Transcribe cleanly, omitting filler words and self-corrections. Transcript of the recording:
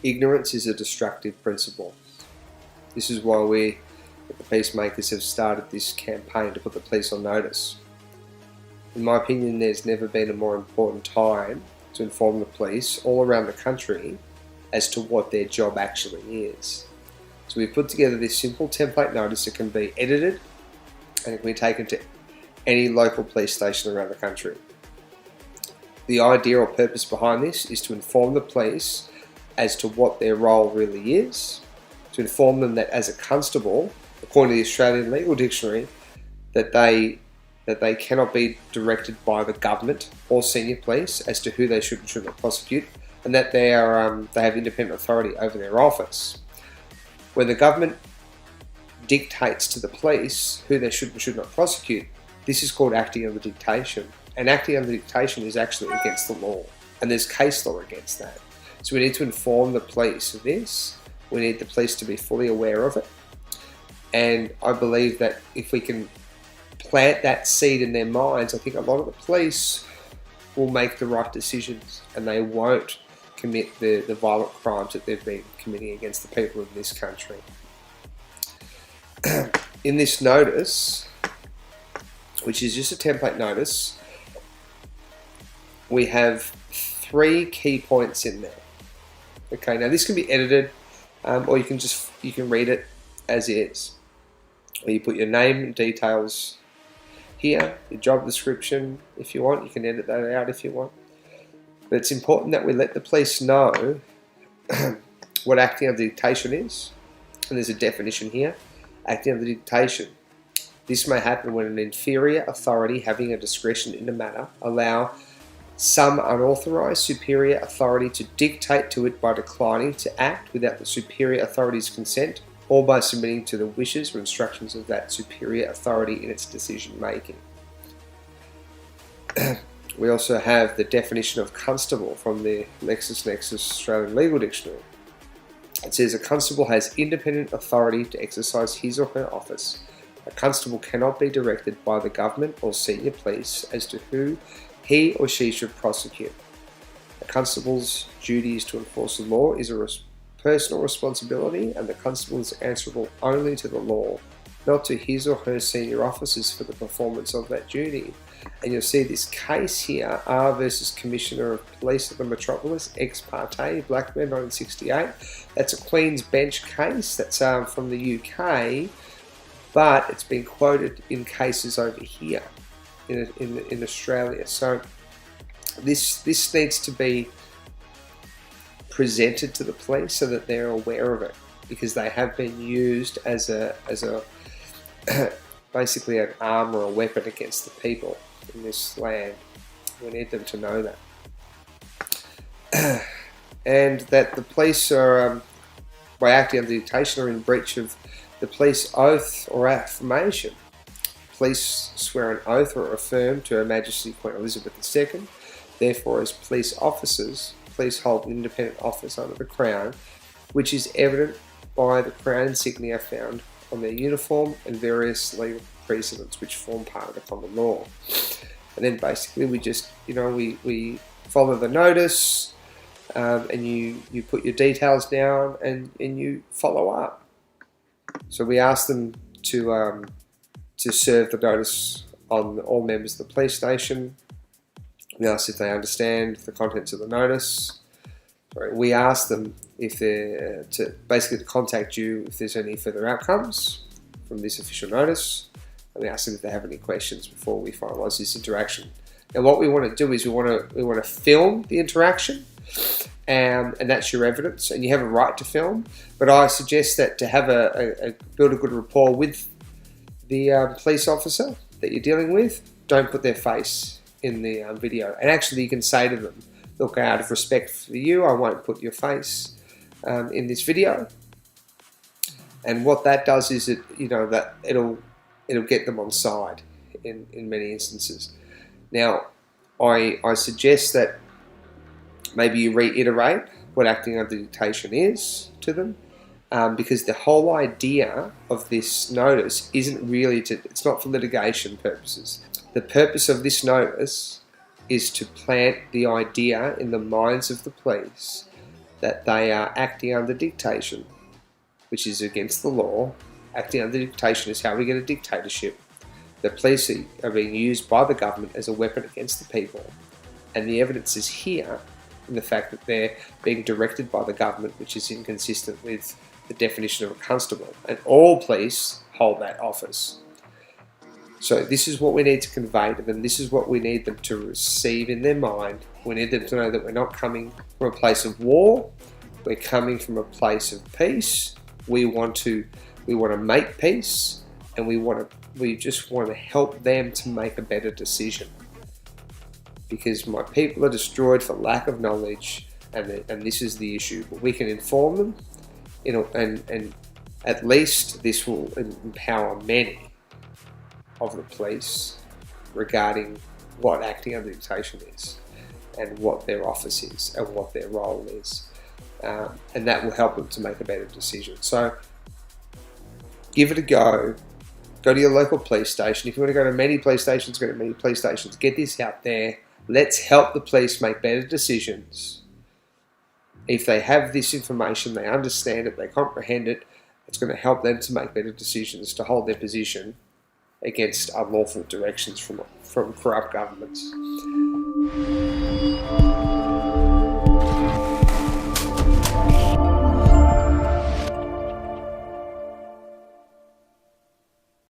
Ignorance is a destructive principle. This is why we, the Peacemakers, have started this campaign to put the police on notice. In my opinion, there's never been a more important time to inform the police all around the country as to what their job actually is. So we've put together this simple template notice that can be edited and it can be taken to any local police station around the country. The idea or purpose behind this is to inform the police as to what their role really is, to inform them that as a constable, according to the Australian Legal Dictionary, that they cannot be directed by the government or senior police as to who they should and should not prosecute, and that they have independent authority over their office. When the government dictates to the police who they should and should not prosecute, this is called acting under dictation. And acting under dictation is actually against the law. And there's case law against that. So we need to inform the police of this. We need the police to be fully aware of it. And I believe that if we can plant that seed in their minds, I think a lot of the police will make the right decisions and they won't commit the violent crimes that they've been committing against the people of this country. In this notice, which is just a template notice, we have 3 key points in there. Okay, now this can be edited, or you can read it as is. Or you put your name and details here, your job description if you want. You can edit that out if you want. But it's important that we let the police know what acting under dictation is. And there's a definition here. Acting under dictation. This may happen when an inferior authority having a discretion in a matter allow some unauthorised superior authority to dictate to it by declining to act without the superior authority's consent or by submitting to the wishes or instructions of that superior authority in its decision making. We also have the definition of constable from the LexisNexis Australian Legal Dictionary. It says a constable has independent authority to exercise his or her office. A constable cannot be directed by the government or senior police as to who he or she should prosecute. A constable's duty is to enforce the law is a personal responsibility, and the constable is answerable only to the law, not to his or her senior officers for the performance of that duty. And you'll see this case here, R versus Commissioner of Police of the Metropolis, ex parte, Blackburn 1968. That's a Queen's Bench case, that's from the UK, but it's been quoted in cases over here in Australia. So this needs to be presented to the police so that they're aware of it, because they have been used as a basically an arm or a weapon against the people in this land. We need them to know that. And that the police are, by acting under dictation, are in breach of the police oath or affirmation. Police swear an oath or affirm to Her Majesty Queen Elizabeth II. Therefore, as police officers, police hold independent office under the Crown, which is evident by the Crown insignia found on their uniform and various legal precedents which form part of the common law. And then basically we just, we follow the notice, and you put your details down and you follow up. So we ask them to serve the notice on all members of the police station. We ask if they understand the contents of the notice. We ask them if they're to contact you if there's any further outcomes from this official notice. And we ask them if they have any questions before we finalise this interaction. Now, what we want to do is we want to film the interaction, and that's your evidence, and you have a right to film. But I suggest that to have build a good rapport with the police officer that you're dealing with, don't put their face in the video. And actually, you can say to them, look, out of respect for you, I won't put your face in this video. And what that does is that it'll get them on side in many instances. Now, I suggest that maybe you reiterate what acting under dictation is to them, because the whole idea of this notice isn't really it's not for litigation purposes. The purpose of this notice is to plant the idea in the minds of the police that they are acting under dictation, which is against the law. Acting under dictation is how we get a dictatorship. The police are being used by the government as a weapon against the people, and the evidence is here in the fact that they're being directed by the government, which is inconsistent with the definition of a constable, and all police hold that office. So this is what we need to convey to them. This is what we need them to receive in their mind. We need them to know that we're not coming from a place of war. We're coming from a place of peace. We want to make peace, and we just want to help them to make a better decision. Because my people are destroyed for lack of knowledge, and this is the issue. But we can inform them, and at least this will empower many of the police regarding what acting under dictation is, and what their office is, and what their role is, and that will help them to make a better decision. So give it a go. Go to your local police station. If you want to go to many police stations, go to many police stations. Get this out there. Let's help the police make better decisions. If they have this information, they understand it, they comprehend it, it's going to help them to make better decisions, to hold their position against unlawful directions from corrupt governments.